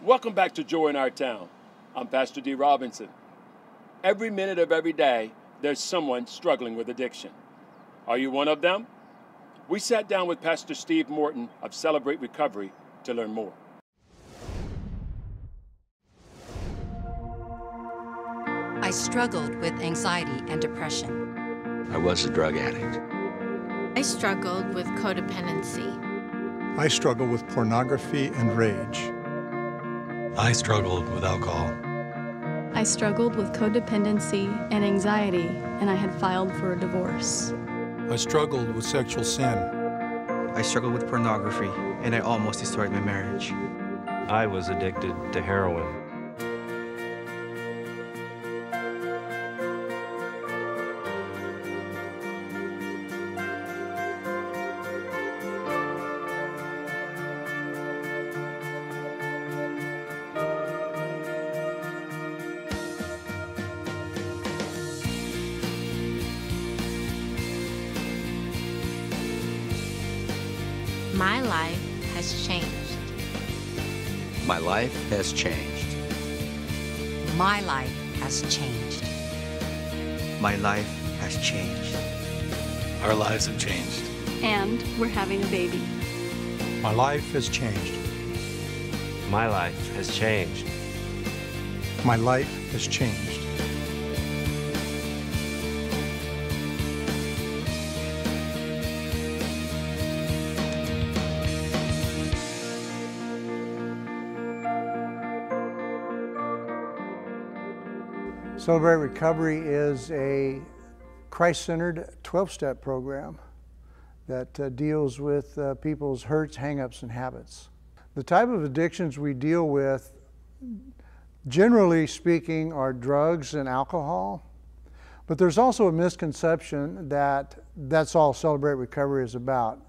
Welcome back to Joy in Our Town. I'm Pastor D. Robinson. Every minute of every day, there's someone struggling with addiction. Are you one of them? We sat down with Pastor Steve Morton of Celebrate Recovery to learn more. I struggled with anxiety and depression. I was a drug addict. I struggled with codependency. I struggled with pornography and rage. I struggled with alcohol. I struggled with codependency and anxiety, and I had filed for a divorce. I struggled with sexual sin. I struggled with pornography, and I almost destroyed my marriage. I was addicted to heroin. My life has changed. My life has changed. My life has changed. My life has changed. Our lives have changed. And we're having a baby. My life has changed. My life has changed. My life has changed. Celebrate Recovery is a Christ-centered 12-step program that deals with people's hurts, hang-ups, and habits. The type of addictions we deal with, generally speaking, are drugs and alcohol. But there's also a misconception that that's all Celebrate Recovery is about.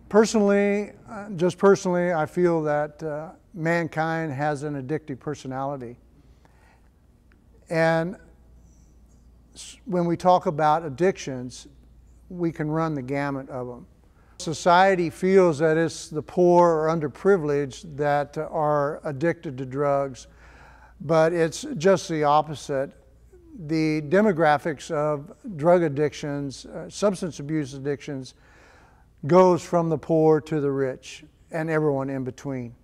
Personally, just personally, I feel that mankind has an addictive personality. And when we talk about addictions, we can run the gamut of them. Society feels that it's the poor or underprivileged that are addicted to drugs, but it's just the opposite. The demographics of drug addictions, substance abuse addictions, goes from the poor to the rich and everyone in between.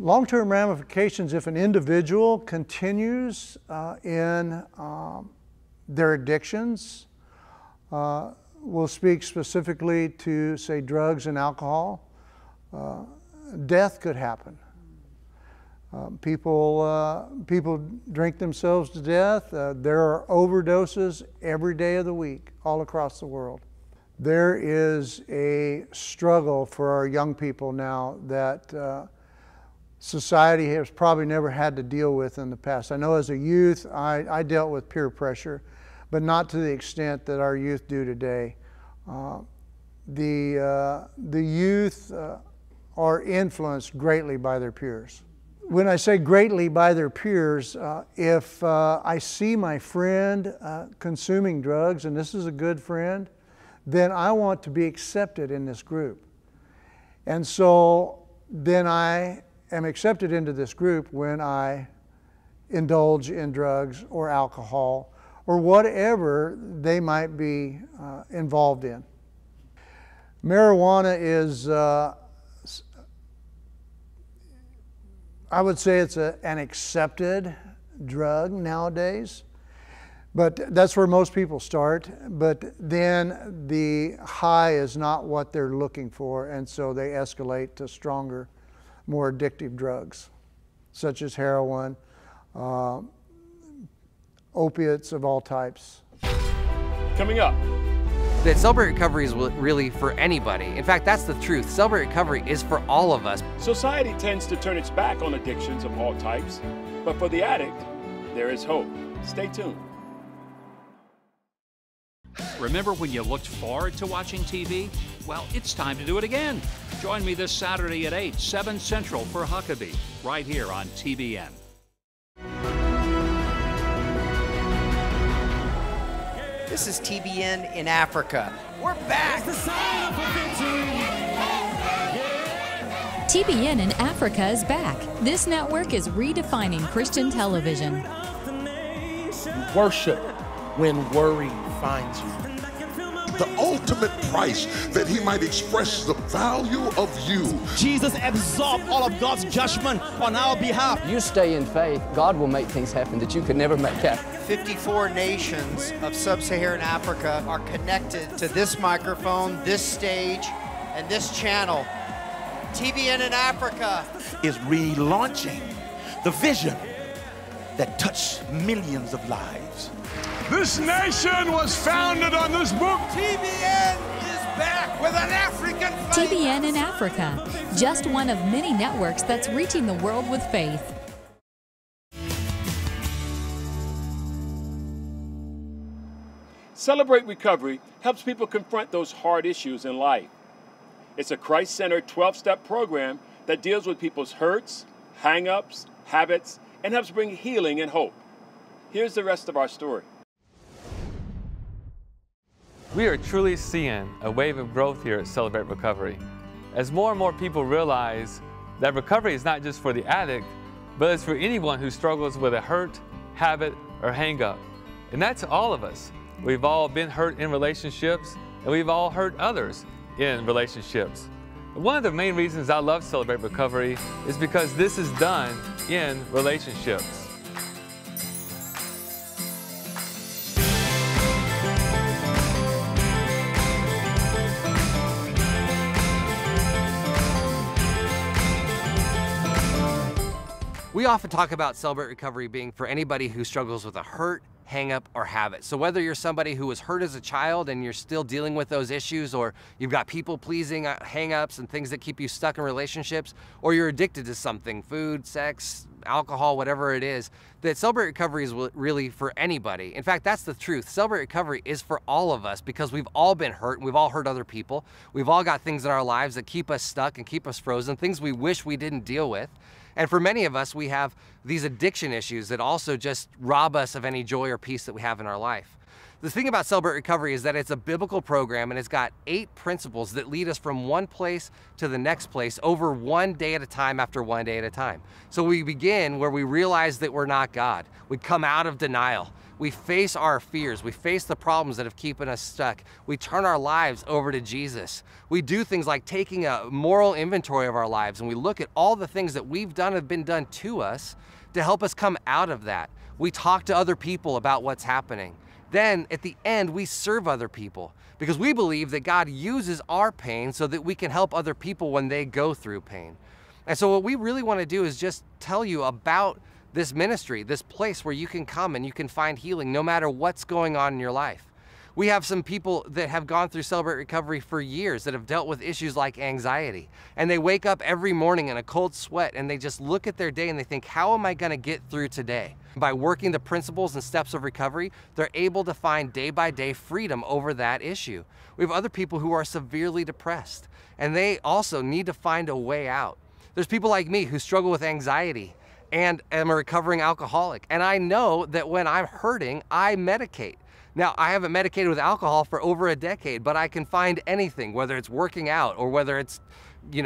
Long-term ramifications, if an individual continues in their addictions, we'll speak specifically to, say, drugs and alcohol, death could happen. People drink themselves to death. There are overdoses every day of the week all across the world. There is a struggle for our young people now that society has probably never had to deal with in the past. I know as a youth, I dealt with peer pressure, but not to the extent that our youth do today. The youth are influenced greatly by their peers. When I say greatly by their peers, if I see my friend consuming drugs, and this is a good friend, then I want to be accepted in this group. And so then I am accepted into this group when I indulge in drugs or alcohol or whatever they might be involved in. Marijuana is, I would say it's an accepted drug nowadays, but that's where most people start. But then the high is not what they're looking for, and so they escalate to stronger, more addictive drugs, such as heroin, opiates of all types. Coming up. That Celebrate Recovery is really for anybody. In fact, that's the truth. Celebrate Recovery is for all of us. Society tends to turn its back on addictions of all types, but for the addict, there is hope. Stay tuned. Remember when you looked forward to watching TV? Well, it's time to do it again. Join me this Saturday at 8, 7 Central for Huckabee, right here on TBN. This is TBN in Africa. We're back! TBN in Africa is back. This network is redefining Christian television. Worship when worry finds you. The ultimate price that he might express the value of you. Jesus absorbed all of God's judgment on our behalf. You stay in faith, God will make things happen that you could never make happen. 54 nations of sub-Saharan Africa are connected to this microphone, this stage, and this channel. TBN in Africa is relaunching the vision that touched millions of lives. This nation was founded on this book. TBN is back with an African flavor. TBN in Africa, just one of many networks that's reaching the world with faith. Celebrate Recovery helps people confront those hard issues in life. It's a Christ-centered 12-step program that deals with people's hurts, hang-ups, habits, and helps bring healing and hope. Here's the rest of our story. We are truly seeing a wave of growth here at Celebrate Recovery. As more and more people realize that recovery is not just for the addict, but it's for anyone who struggles with a hurt, habit, or hang-up. And that's all of us. We've all been hurt in relationships, and we've all hurt others in relationships. One of the main reasons I love Celebrate Recovery is because this is done in relationships. We often talk about Celebrate Recovery being for anybody who struggles with a hurt, hang-up, or habit. So whether you're somebody who was hurt as a child and you're still dealing with those issues, or you've got people-pleasing hang-ups and things that keep you stuck in relationships, or you're addicted to something, food, sex, alcohol, whatever it is, that Celebrate Recovery is really for anybody. In fact, that's the truth. Celebrate Recovery is for all of us because we've all been hurt and we've all hurt other people. We've all got things in our lives that keep us stuck and keep us frozen, things we wish we didn't deal with. And for many of us, we have these addiction issues that also just rob us of any joy or peace that we have in our life. The thing about Celebrate Recovery is that it's a biblical program and it's got 8 principles that lead us from one place to the next place over one day at a time after one day at a time. So we begin where we realize that we're not God. We come out of denial. We face our fears. We face the problems that have keeping us stuck. We turn our lives over to Jesus. We do things like taking a moral inventory of our lives and we look at all the things that we've done have been done to us to help us come out of that. We talk to other people about what's happening. Then at the end, we serve other people because we believe that God uses our pain so that we can help other people when they go through pain. And so what we really want to do is just tell you about this ministry, this place where you can come and you can find healing no matter what's going on in your life. We have some people that have gone through Celebrate Recovery for years that have dealt with issues like anxiety. And they wake up every morning in a cold sweat and they just look at their day and they think, how am I going to get through today? By working the principles and steps of recovery, they're able to find day-by-day freedom over that issue. We have other people who are severely depressed and they also need to find a way out. There's people like me who struggle with anxiety and am a recovering alcoholic. And I know that when I'm hurting, I medicate. Now, I haven't medicated with alcohol for over a decade, but I can find anything, whether it's working out or whether it's,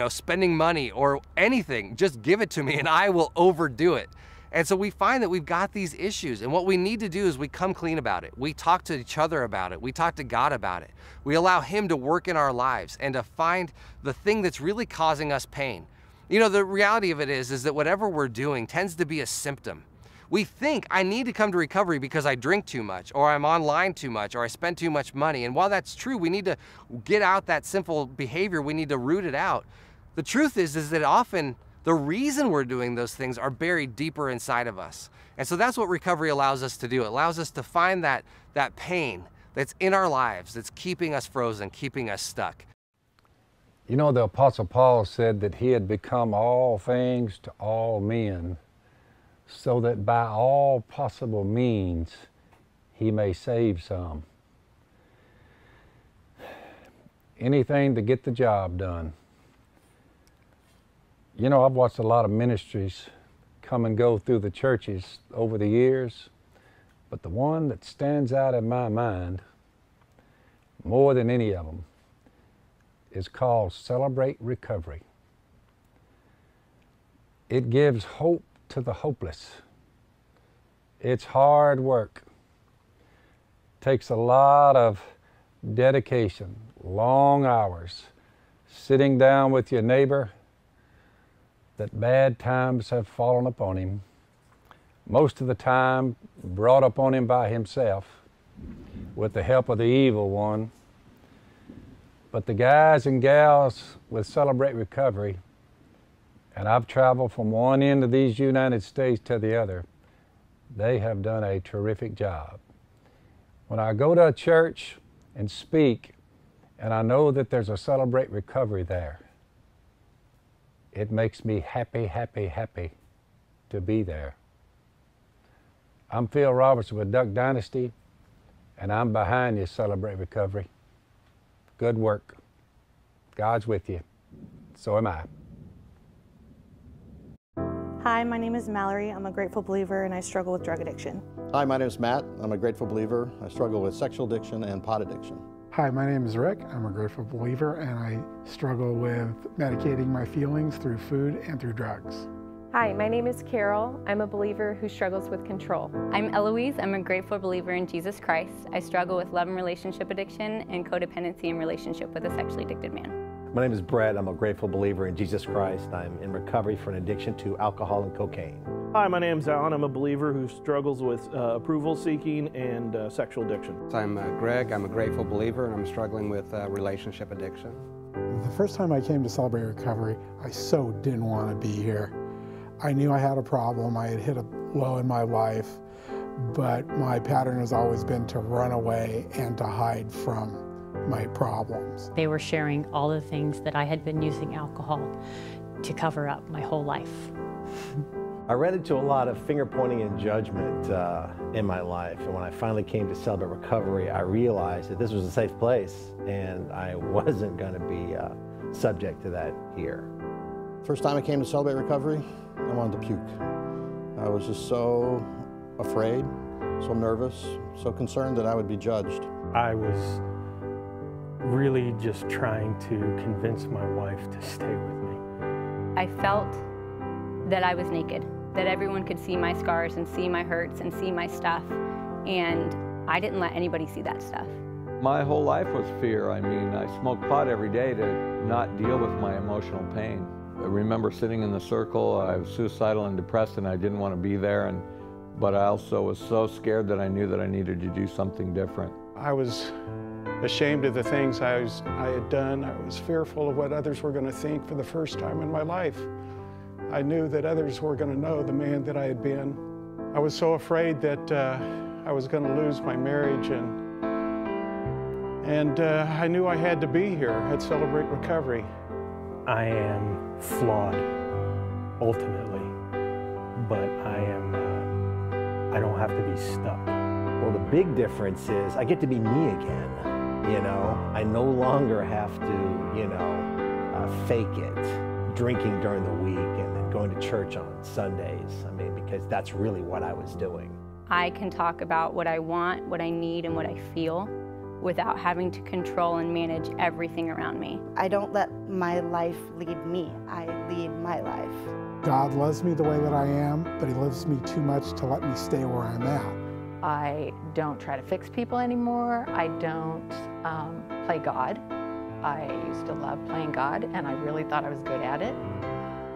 spending money or anything, just give it to me and I will overdo it. And so we find that we've got these issues and what we need to do is we come clean about it. We talk to each other about it. We talk to God about it. We allow Him to work in our lives and to find the thing that's really causing us pain. The reality of it is that whatever we're doing tends to be a symptom. We think I need to come to recovery because I drink too much, or I'm online too much, or I spend too much money. And while that's true, we need to get out that sinful behavior. We need to root it out. The truth is that often the reason we're doing those things are buried deeper inside of us. And so that's what recovery allows us to do. It allows us to find that pain that's in our lives that's keeping us frozen, keeping us stuck. The Apostle Paul said that he had become all things to all men, so that by all possible means he may save some. Anything to get the job done. I've watched a lot of ministries come and go through the churches over the years, but the one that stands out in my mind more than any of them is called Celebrate Recovery. It gives hope to the hopeless. It's hard work. Takes a lot of dedication, long hours, sitting down with your neighbor that bad times have fallen upon him, most of the time brought upon him by himself with the help of the evil one. But the guys and gals with Celebrate Recovery, and I've traveled from one end of these United States to the other, they have done a terrific job. When I go to a church and speak, and I know that there's a Celebrate Recovery there, it makes me happy, happy, happy to be there. I'm Phil Robertson with Duck Dynasty, and I'm behind you, Celebrate Recovery. Good work. God's with you. So am I. Hi, my name is Mallory. I'm a grateful believer and I struggle with drug addiction. Hi, my name is Matt. I'm a grateful believer. I struggle with sexual addiction and pot addiction. Hi, my name is Rick. I'm a grateful believer and I struggle with medicating my feelings through food and through drugs. Hi, my name is Carol. I'm a believer who struggles with control. I'm Eloise. I'm a grateful believer in Jesus Christ. I struggle with love and relationship addiction and codependency in relationship with a sexually addicted man. My name is Brett. I'm a grateful believer in Jesus Christ. I'm in recovery for an addiction to alcohol and cocaine. Hi, my name's Alan. I'm a believer who struggles with approval seeking and sexual addiction. I'm Greg. I'm a grateful believer and I'm struggling with relationship addiction. The first time I came to Celebrate Recovery, I so didn't want to be here. I knew I had a problem. I had hit a low in my life, but my pattern has always been to run away and to hide from my problems. They were sharing all the things that I had been using alcohol to cover up my whole life. I ran into a lot of finger pointing and judgment in my life, and when I finally came to Celebrate Recovery, I realized that this was a safe place and I wasn't going to be subject to that here. First time I came to Celebrate Recovery, I wanted to puke. I was just so afraid, so nervous, so concerned that I would be judged. I was really just trying to convince my wife to stay with me. I felt that I was naked, that everyone could see my scars and see my hurts and see my stuff, and I didn't let anybody see that stuff. My whole life was fear. I mean, I smoked pot every day to not deal with my emotional pain. I remember sitting in the circle. I was suicidal and depressed and I didn't want to be there, but I also was so scared that I knew that I needed to do something different. I was ashamed of the things I had done. I was fearful of what others were going to think for the first time in my life. I knew that others were going to know the man that I had been. I was so afraid that I was going to lose my marriage, and I knew I had to be here at Celebrate Recovery. I am flawed, ultimately, but I don't have to be stuck. Well, the big difference is I get to be me again, you know? I no longer have to, you know, fake it, drinking during the week and then going to church on Sundays. I mean, because that's really what I was doing. I can talk about what I want, what I need, and what I feel without having to control and manage everything around me. I don't let my life lead me. I lead my life. God loves me the way that I am, but He loves me too much to let me stay where I'm at. I don't try to fix people anymore. I don't play God. I used to love playing God, and I really thought I was good at it,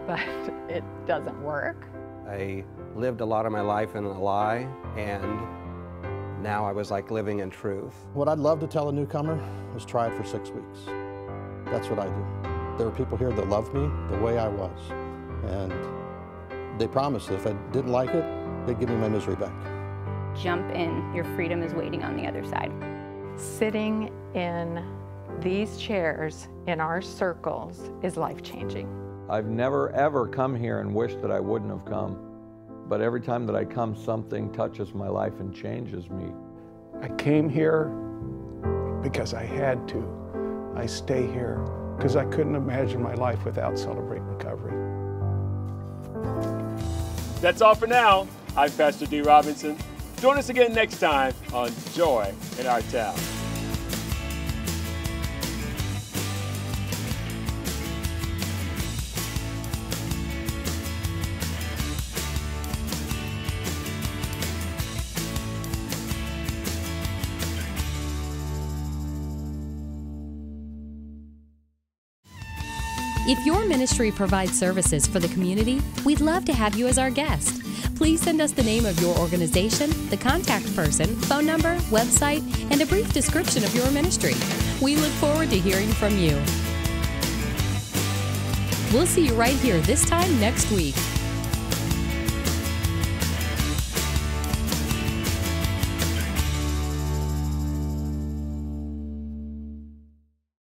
but it doesn't work. I lived a lot of my life in a lie, and now I was like living in truth. What I'd love to tell a newcomer is try it for 6 weeks. That's what I do. There are people here that love me the way I was, and they promised that if I didn't like it, they'd give me my misery back. Jump in, your freedom is waiting on the other side. Sitting in these chairs in our circles is life-changing. I've never ever come here and wished that I wouldn't have come. But every time that I come, something touches my life and changes me. I came here because I had to. I stay here because I couldn't imagine my life without Celebrate Recovery. That's all for now. I'm Pastor D. Robinson. Join us again next time on Joy in Our Town. If your ministry provides services for the community, we'd love to have you as our guest. Please send us the name of your organization, the contact person, phone number, website, and a brief description of your ministry. We look forward to hearing from you. We'll see you right here this time next week.